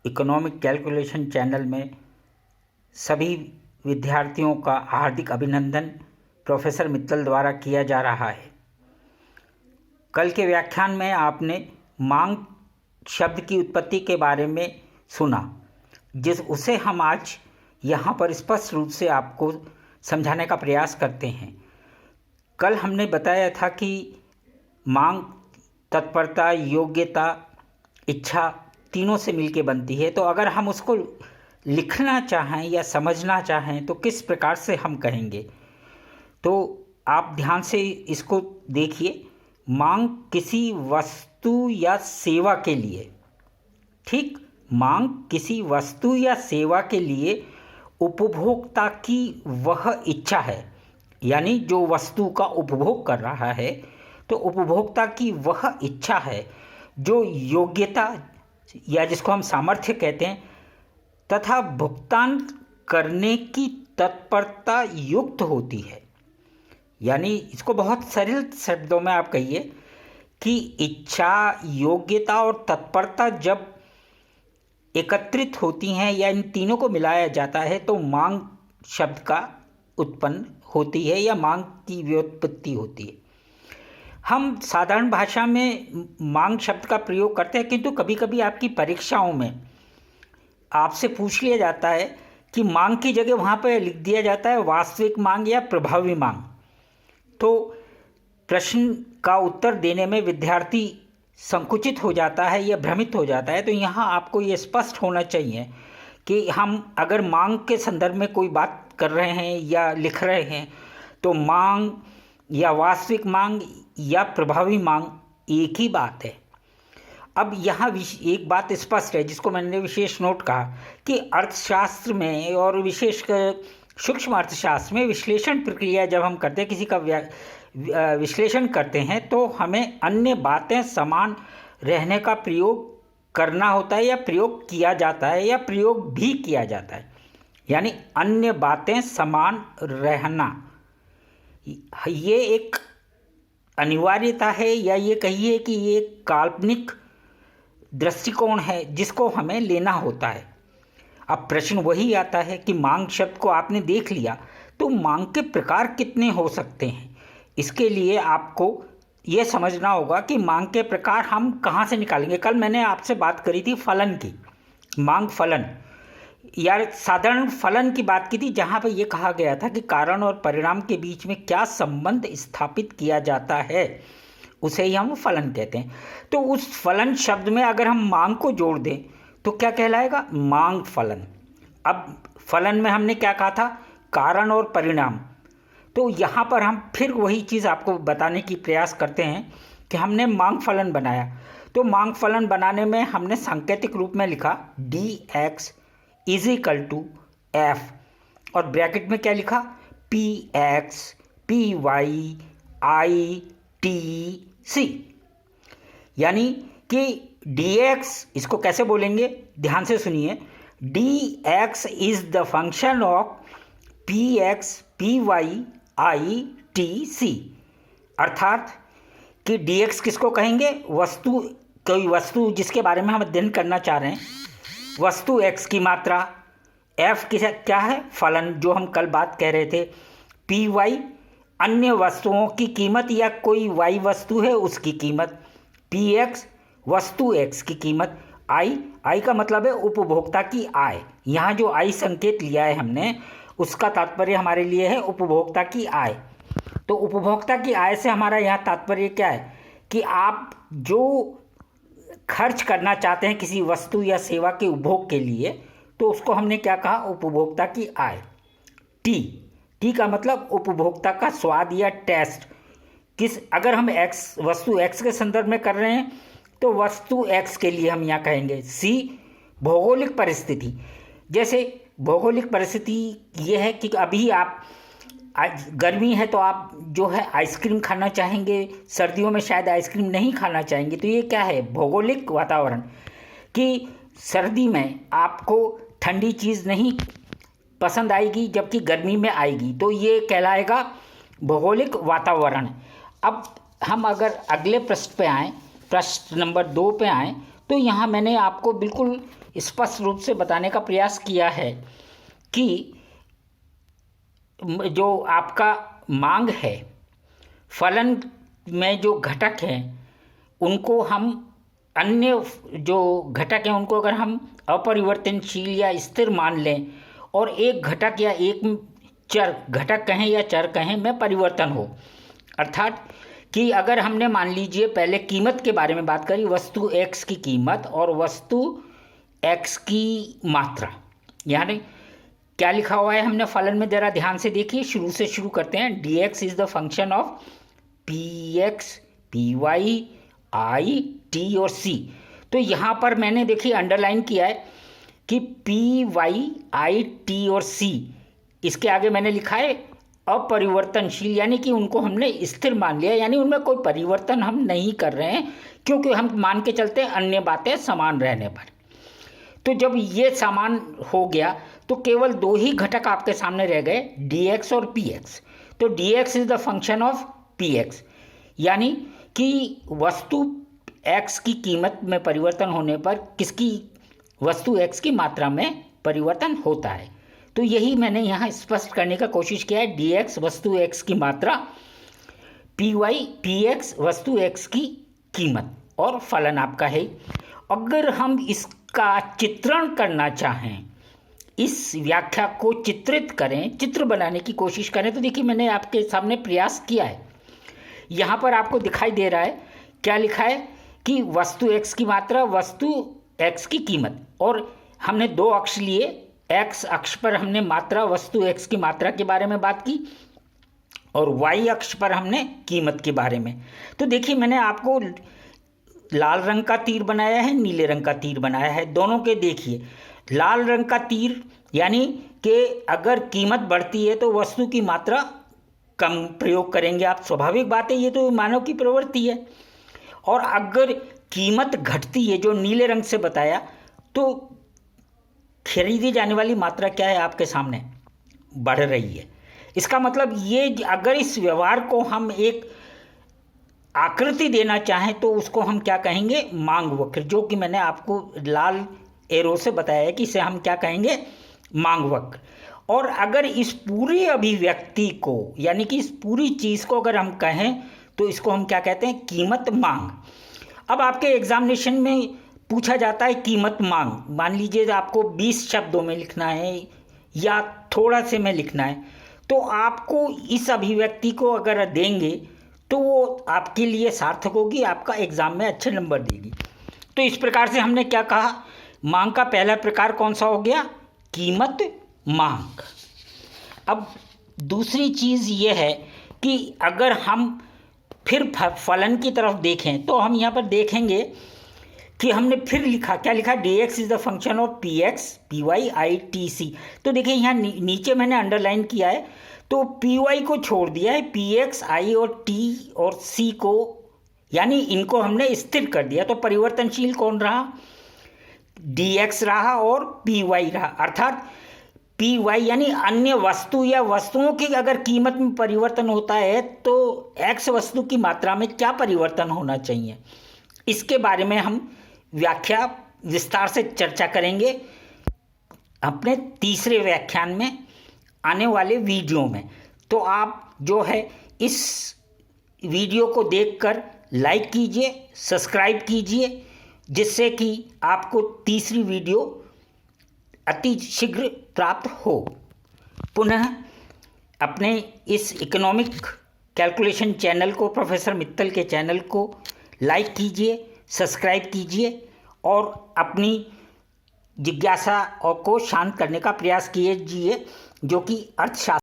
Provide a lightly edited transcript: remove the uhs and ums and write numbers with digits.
Economic calculation channel में सभी विद्यार्थियों का हार्दिक अभिनंदन प्रोफेसर मित्तल द्वारा किया जा रहा है। कल के व्याख्यान में आपने मांग शब्द की उत्पत्ति के बारे में सुना, उसे हम आज यहाँ पर स्पष्ट रूप से आपको समझाने का प्रयास करते हैं। कल हमने बताया था कि मांग तत्परता, योग्यता, इच्छा तीनों से मिलके बनती है। तो अगर हम उसको लिखना चाहें या समझना चाहें तो किस प्रकार से हम कहेंगे, तो आप ध्यान से इसको देखिए। मांग किसी वस्तु या सेवा के लिए, ठीक, मांग किसी वस्तु या सेवा के लिए उपभोक्ता की वह इच्छा है, यानी जो वस्तु का उपभोग कर रहा है तो उपभोक्ता की वह इच्छा है जो योग्यता या जिसको हम सामर्थ्य कहते हैं तथा भुगतान करने की तत्परता युक्त होती है। यानी इसको बहुत सरल शब्दों में आप कहिए कि इच्छा, योग्यता और तत्परता जब एकत्रित होती हैं या इन तीनों को मिलाया जाता है तो मांग शब्द का उत्पन्न होती है या मांग की व्युत्पत्ति होती है। हम साधारण भाषा में मांग शब्द का प्रयोग करते हैं, किंतु कभी कभी आपकी परीक्षाओं में आपसे पूछ लिया जाता है कि मांग की जगह वहाँ पर लिख दिया जाता है वास्तविक मांग या प्रभावी मांग। तो प्रश्न का उत्तर देने में विद्यार्थी संकुचित हो जाता है या भ्रमित हो जाता है। तो यहाँ आपको ये स्पष्ट होना चाहिए कि हम अगर मांग के संदर्भ में कोई बात कर रहे हैं या लिख रहे हैं तो मांग या वास्तविक मांग या प्रभावी मांग एक ही बात है। अब यहाँ एक बात स्पष्ट है जिसको मैंने विशेष नोट कहा कि अर्थशास्त्र में और विशेषकर सूक्ष्म अर्थशास्त्र में विश्लेषण प्रक्रिया जब हम करते हैं, किसी का विश्लेषण करते हैं तो हमें अन्य बातें समान रहने का प्रयोग करना होता है या प्रयोग किया जाता है या प्रयोग भी किया जाता है। यानी अन्य बातें समान रहना ये एक अनिवार्यता है या ये कहिए कि ये काल्पनिक दृष्टिकोण है जिसको हमें लेना होता है। अब प्रश्न वही आता है कि मांग शब्द को आपने देख लिया तो मांग के प्रकार कितने हो सकते हैं। इसके लिए आपको ये समझना होगा कि मांग के प्रकार हम कहाँ से निकालेंगे। कल मैंने आपसे बात करी थी फलन की, मांग फलन या साधारण फलन की बात की थी, जहाँ पे ये कहा गया था कि कारण और परिणाम के बीच में क्या संबंध स्थापित किया जाता है उसे ही हम फलन कहते हैं। तो उस फलन शब्द में अगर हम मांग को जोड़ दें तो क्या कहलाएगा, मांग फलन। अब फलन में हमने क्या कहा था, कारण और परिणाम। तो यहाँ पर हम फिर वही चीज़ आपको बताने की प्रयास करते हैं कि हमने मांग फलन बनाया। तो मांग फलन बनाने में हमने सांकेतिक रूप में लिखा dx = f और ब्रैकेट में क्या लिखा px py i t c। यानी कि dx इसको कैसे बोलेंगे, ध्यान से सुनिए। dx is the function of px py i t c, अर्थात कि dx किसको कहेंगे, वस्तु, कोई वस्तु जिसके बारे में हम अध्ययन करना चाह रहे हैं, वस्तु x की मात्रा, f क्या है, फलन जो हम कल बात कह रहे थे, py अन्य वस्तुओं की कीमत या कोई y वस्तु है उसकी कीमत, px वस्तु x की कीमत, i का मतलब है उपभोक्ता की आय। यहाँ जो i संकेत लिया है हमने उसका तात्पर्य हमारे लिए है उपभोक्ता की आय। तो उपभोक्ता की आय से हमारा यहाँ तात्पर्य क्या है कि आप जो खर्च करना चाहते हैं किसी वस्तु या सेवा के उपभोग के लिए, तो उसको हमने क्या कहा, उपभोक्ता की आय। टी का मतलब उपभोक्ता का स्वाद या टेस्ट। अगर हम वस्तु x के संदर्भ में कर रहे हैं तो वस्तु x के लिए हम यहाँ कहेंगे। सी भौगोलिक परिस्थिति, जैसे भौगोलिक परिस्थिति ये है कि अभी आप गर्मी है तो आप जो है आइसक्रीम खाना चाहेंगे, सर्दियों में शायद आइसक्रीम नहीं खाना चाहेंगे। तो ये क्या है, भौगोलिक वातावरण, कि सर्दी में आपको ठंडी चीज़ नहीं पसंद आएगी जबकि गर्मी में आएगी, तो ये कहलाएगा भौगोलिक वातावरण। अब हम अगर अगले प्रश्न पे आएँ, प्रश्न नंबर 2 पे आएँ, तो यहाँ मैंने आपको बिल्कुल स्पष्ट रूप से बताने का प्रयास किया है कि जो आपका मांग है, फलन में जो घटक हैं उनको हम अन्य जो घटक हैं उनको अगर हम अपरिवर्तनशील या स्थिर मान लें और एक घटक या एक चर, घटक कहें या चर कहें, में परिवर्तन हो, अर्थात कि अगर हमने मान लीजिए पहले कीमत के बारे में बात करी, वस्तु x की कीमत और वस्तु x की मात्रा, यानी क्या लिखा हुआ है हमने फलन में, जरा ध्यान से देखिए, शुरू से शुरू करते हैं। dx is the function of px, py, i, t और c। तो यहाँ पर मैंने देखिए अंडरलाइन किया है कि py, i, t और c, इसके आगे मैंने लिखा है अपरिवर्तनशील, यानी कि उनको हमने स्थिर मान लिया, यानी उनमें कोई परिवर्तन हम नहीं कर रहे हैं, क्योंकि हम मान के चलते हैं अन्य बातें समान रहने पर। तो जब ये समान हो गया तो केवल दो ही घटक आपके सामने रह गए, dx और px। तो dx is the function of px, यानी कि वस्तु x की कीमत में परिवर्तन होने पर किसकी, वस्तु x की मात्रा में परिवर्तन होता है। तो यही मैंने यहाँ स्पष्ट करने का कोशिश किया है। dx वस्तु x की मात्रा, py, px वस्तु x की कीमत और फलन आपका है। अगर हम इसका चित्रण करना चाहें, इस व्याख्या को चित्रित करें, चित्र बनाने की कोशिश करें, तो देखिए मैंने आपके सामने प्रयास किया है। यहाँ पर आपको दिखाई दे रहा है क्या लिखा है कि वस्तु x की मात्रा, वस्तु x की कीमत, और हमने दो अक्ष लिए। x अक्ष पर हमने मात्रा, वस्तु x की मात्रा के बारे में बात की और y अक्ष पर हमने कीमत के बारे में। तो देखिए मैंने आपको लाल रंग का तीर बनाया है, नीले रंग का तीर बनाया है, दोनों के देखिए। लाल रंग का तीर यानी कि अगर कीमत बढ़ती है तो वस्तु की मात्रा कम प्रयोग करेंगे आप, स्वाभाविक बात है, ये तो मानव की प्रवृत्ति है। और अगर कीमत घटती है, जो नीले रंग से बताया, तो खरीदी जाने वाली मात्रा क्या है आपके सामने, बढ़ रही है। इसका मतलब ये, अगर इस व्यवहार को हम एक आकृति देना चाहें तो उसको हम क्या कहेंगे, मांग वक्र, जो कि मैंने आपको लाल एरो से बताया है कि इसे हम क्या कहेंगे, मांग वक्र। और अगर इस पूरी अभिव्यक्ति को, यानी कि इस पूरी चीज़ को अगर हम कहें तो इसको हम क्या कहते हैं, कीमत मांग। अब आपके एग्जामिनेशन में पूछा जाता है कीमत मांग, मान लीजिए आपको 20 शब्दों में लिखना है या थोड़ा से में लिखना है, तो आपको इस अभिव्यक्ति को अगर देंगे तो वो आपके लिए सार्थक होगी, आपका एग्ज़ाम में अच्छे नंबर देगी। तो इस प्रकार से हमने क्या कहा, मांग का पहला प्रकार कौन सा हो गया, कीमत मांग। अब दूसरी चीज़ ये है कि अगर हम फिर फलन की तरफ देखें तो हम यहाँ पर देखेंगे कि हमने फिर लिखा, क्या लिखा, dx is the function of px, py, i, t, c। तो देखिए यहाँ नीचे मैंने अंडरलाइन किया है, तो py को छोड़ दिया है, px, i और t और c को, यानी इनको हमने स्थिर कर दिया। तो परिवर्तनशील कौन रहा, dx रहा और py रहा, अर्थात py यानी अन्य वस्तु या वस्तुओं की अगर कीमत में परिवर्तन होता है तो x वस्तु की मात्रा में क्या परिवर्तन होना चाहिए, इसके बारे में हम व्याख्या विस्तार से चर्चा करेंगे अपने तीसरे व्याख्यान में आने वाले वीडियो में। तो आप जो है इस वीडियो को देखकर लाइक कीजिए, सब्सक्राइब कीजिए, जिससे कि आपको तीसरी वीडियो अति शीघ्र प्राप्त हो। पुनः अपने इस इकोनॉमिक कैलकुलेशन चैनल को, प्रोफेसर मित्तल के चैनल को लाइक कीजिए, सब्सक्राइब कीजिए और अपनी जिज्ञासा को शांत करने का प्रयास कीजिए, जो कि अर्थशास्त्र